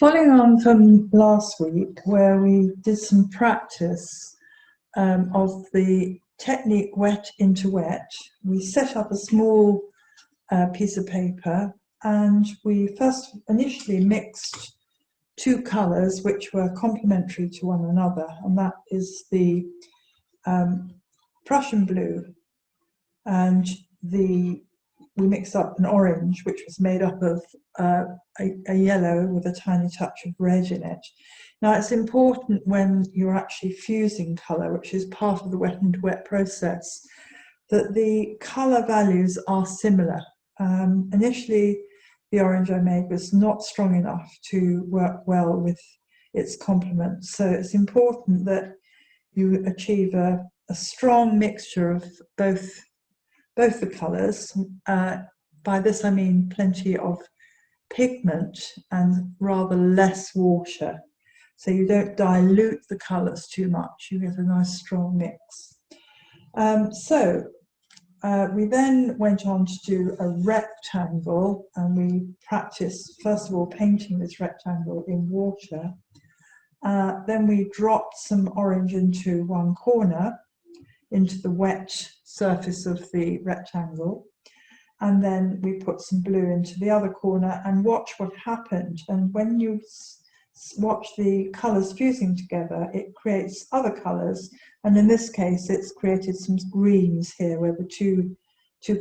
Following on from last week, where we did some practice of the technique wet into wet, we set up a small piece of paper and we first initially mixed two colours which were complementary to one another, and that is the Prussian blue and we mixed up an orange which was made up of a yellow with a tiny touch of red in it. Now it's important when you're actually fusing colour, which is part of the wet into wet process, that the colour values are similar. Initially the orange I made was not strong enough to work well with its complement, so it's important that you achieve a strong mixture of both the colours. By this I mean plenty of pigment and rather less water, so you don't dilute the colours too much, you get a nice strong mix. We then went on to do a rectangle, and we practiced first of all painting this rectangle in water. Then we dropped some orange into one corner, into the wet surface of the rectangle, and then we put some blue into the other corner and watch what happened. And when you watch the colours fusing together, it creates other colours, and in this case it's created some greens here where the two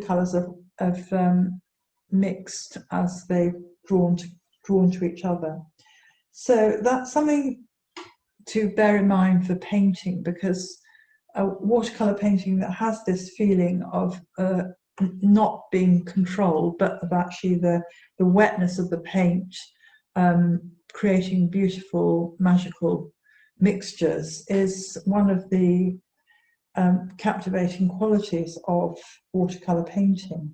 colours have mixed as they've drawn to each other. So that's something to bear in mind for painting, because a watercolour painting that has this feeling of not being controlled, but of actually the wetness of the paint creating beautiful magical mixtures is one of the captivating qualities of watercolour painting.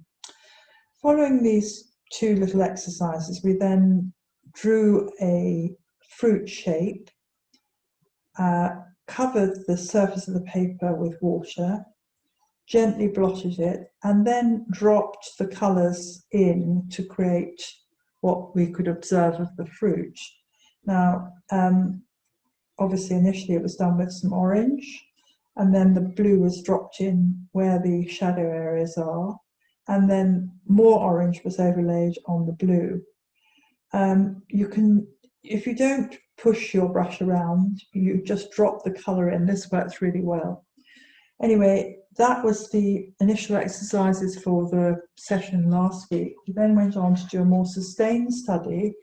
Following these two little exercises, we then drew a fruit shape, covered the surface of the paper with water, gently blotted it, and then dropped the colours in to create what we could observe of the fruit. Now, obviously initially it was done with some orange, and then the blue was dropped in where the shadow areas are, and then more orange was overlaid on the blue. You can, if you don't push your brush around, you just drop the colour in. This works really well. Anyway, that was the initial exercises for the session last week. We then went on to do a more sustained study.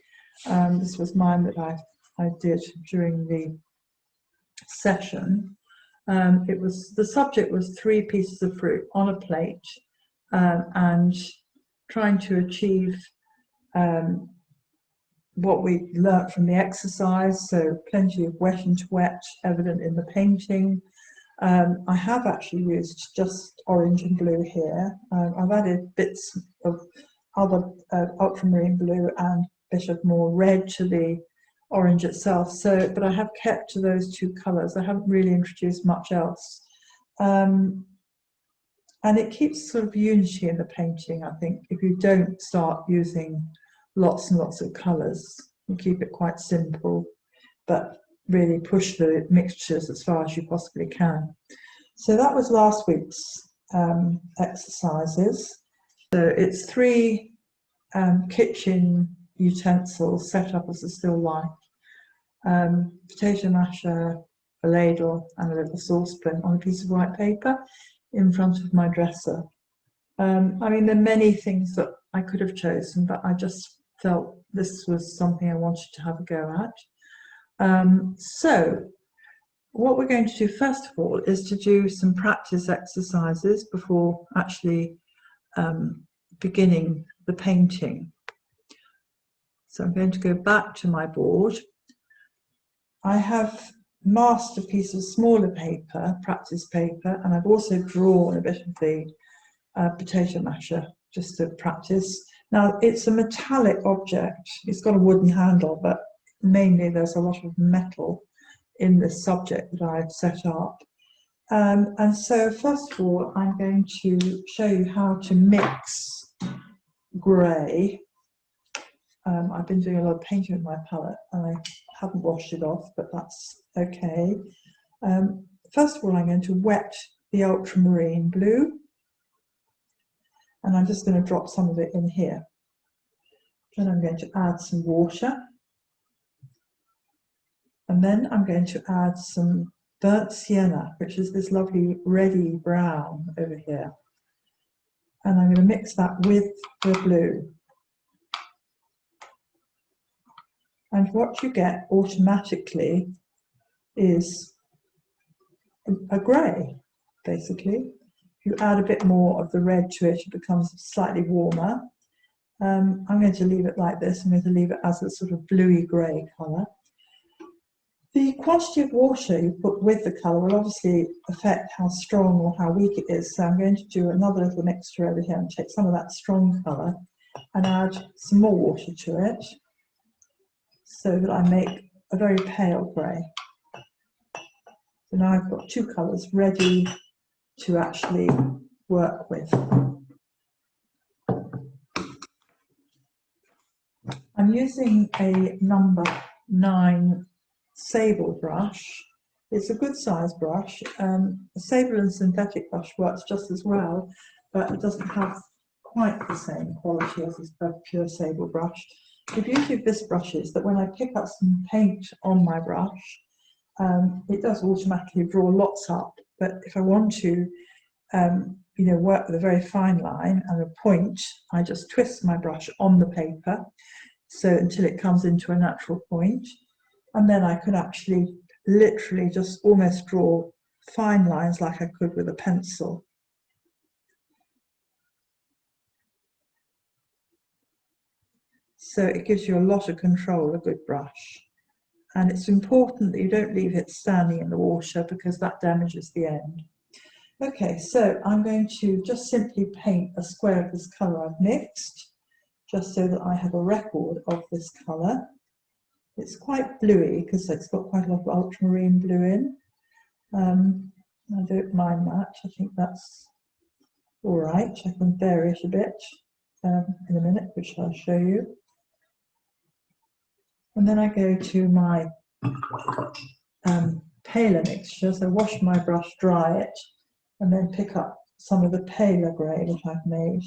This was mine that I did during the session. The subject was 3 pieces of fruit on a plate, and trying to achieve what we learnt from the exercise, so plenty of wet into wet evident in the painting. I have actually used just orange and blue here. I've added bits of other ultramarine blue and a bit of more red to the orange itself, but I have kept to those 2 colours. I haven't really introduced much else. And it keeps sort of unity in the painting, I think, if you don't start using lots and lots of colours. You keep it quite simple, but really push the mixtures as far as you possibly can. So that was last week's exercises. So it's 3 kitchen utensils set up as a still life. Potato masher, a ladle and a little saucepan on a piece of white paper in front of my dresser. I mean, there are many things that I could have chosen, but I just felt this was something I wanted to have a go at. So what we're going to do first of all is to do some practice exercises before actually beginning the painting. So I'm going to go back to my board. I have masked a piece of smaller paper, practice paper, and I've also drawn a bit of the potato masher just to practice. Now it's a metallic object, it's got a wooden handle, but mainly there's a lot of metal in this subject that I've set up. And so first of all, I'm going to show you how to mix grey I've been doing a lot of painting with my palette and I haven't washed it off, but that's okay. First of all, I'm going to wet the ultramarine blue, and I'm just going to drop some of it in here. Then I'm going to add some water, and then I'm going to add some burnt sienna, which is this lovely reddy brown over here, and I'm going to mix that with the blue. And what you get automatically is a grey, basically. If you add a bit more of the red to it, it becomes slightly warmer. I'm going to leave it like this. I'm going to leave it as a sort of bluey grey colour. The quantity of water you put with the colour will obviously affect how strong or how weak it is. So I'm going to do another little mixture over here and take some of that strong colour and add some more water to it, so that I make a very pale grey. So now I've got two colours ready to actually work with. I'm using a number 9 sable brush. It's a good size brush. A sable and synthetic brush works just as well, but it doesn't have quite the same quality as a pure sable brush. The beauty of this brush is that when I pick up some paint on my brush, it does automatically draw lots up. But if I want to, work with a very fine line and a point, I just twist my brush on the paper, so until it comes into a natural point, and then I can actually literally just almost draw fine lines like I could with a pencil. So it gives you a lot of control, a good brush. And it's important that you don't leave it standing in the water, because that damages the end. Okay, so I'm going to just simply paint a square of this colour I've mixed, just so that I have a record of this colour. It's quite bluey because it's got quite a lot of ultramarine blue in. I don't mind that. I think that's all right. I can vary it a bit in a minute, which I'll show you. And then I go to my paler mixture. So wash my brush, dry it, and then pick up some of the paler grey that I've made.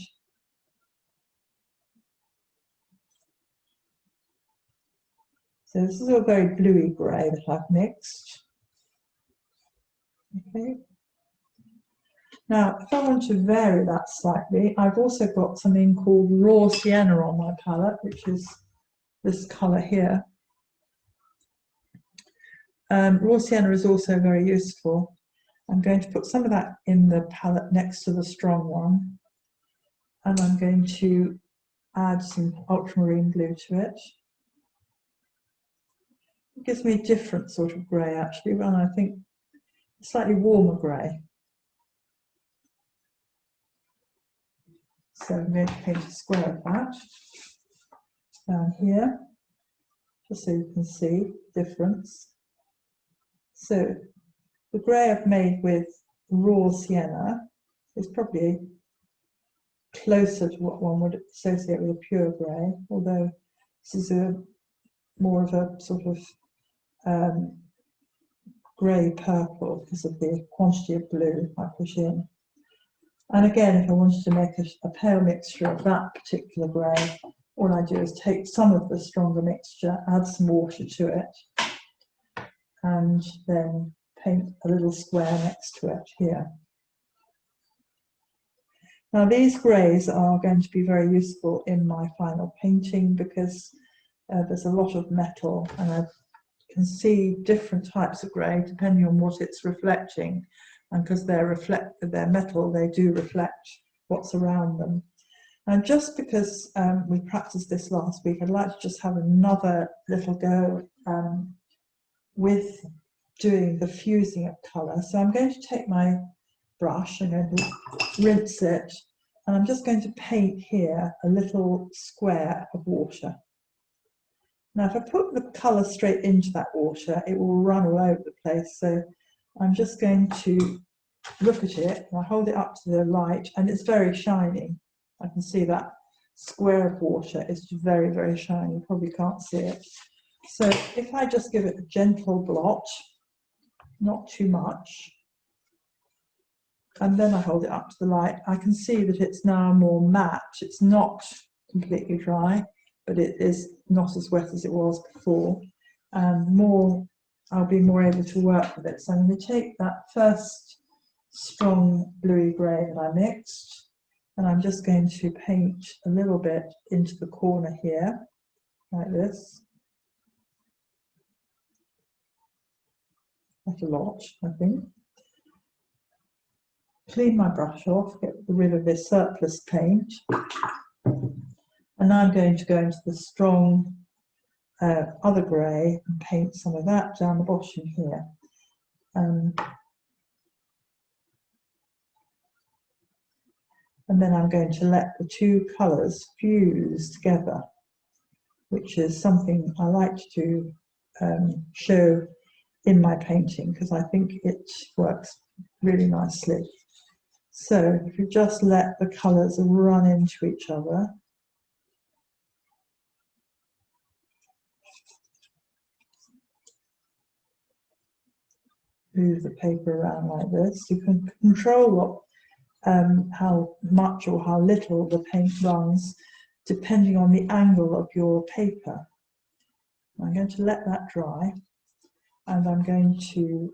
So this is a very bluey grey that I've mixed. Okay. Now, if I want to vary that slightly, I've also got something called raw sienna on my palette, which is this colour here. Raw sienna is also very useful. I'm going to put some of that in the palette next to the strong one, and I'm going to add some ultramarine blue to it. It gives me a different sort of grey actually, and I think a slightly warmer grey. So I'm going to paint a square of that down here, just so you can see the difference. So the grey I've made with raw sienna is probably closer to what one would associate with a pure grey, although this is more of a sort of grey purple because of the quantity of blue I put in. And again, if I wanted to make a pale mixture of that particular grey, all I do is take some of the stronger mixture, add some water to it, and then paint a little square next to it here. Now these greys are going to be very useful in my final painting because there's a lot of metal, and I can see different types of grey depending on what it's reflecting, and because they're metal, they do reflect what's around them. And just because we practiced this last week, I'd like to just have another little go with doing the fusing of colour. So I'm going to take my brush, I'm going to rinse it, and I'm just going to paint here a little square of water. Now if I put the colour straight into that water, it will run all over the place. So I'm just going to look at it, and I hold it up to the light, and it's very shiny. I can see that. square of water is very, very shiny. You probably can't see it. So if I just give it a gentle blot, not too much, and then I hold it up to the light, I can see that it's now more matte. It's not completely dry, but it is not as wet as it was before. And I'll be more able to work with it. So I'm going to take that first strong bluey grey that I mixed, and I'm just going to paint a little bit into the corner here, like this. Not a lot, I think. Clean my brush off, get rid of this surplus paint. And now I'm going to go into the strong other grey and paint some of that down the bottom here. And then I'm going to let the two colours fuse together, which is something I like to show in my painting because I think it works really nicely. So if you just let the colours run into each other, move the paper around like this, you can control what how much or how little the paint runs depending on the angle of your paper. I'm going to let that dry, and I'm going to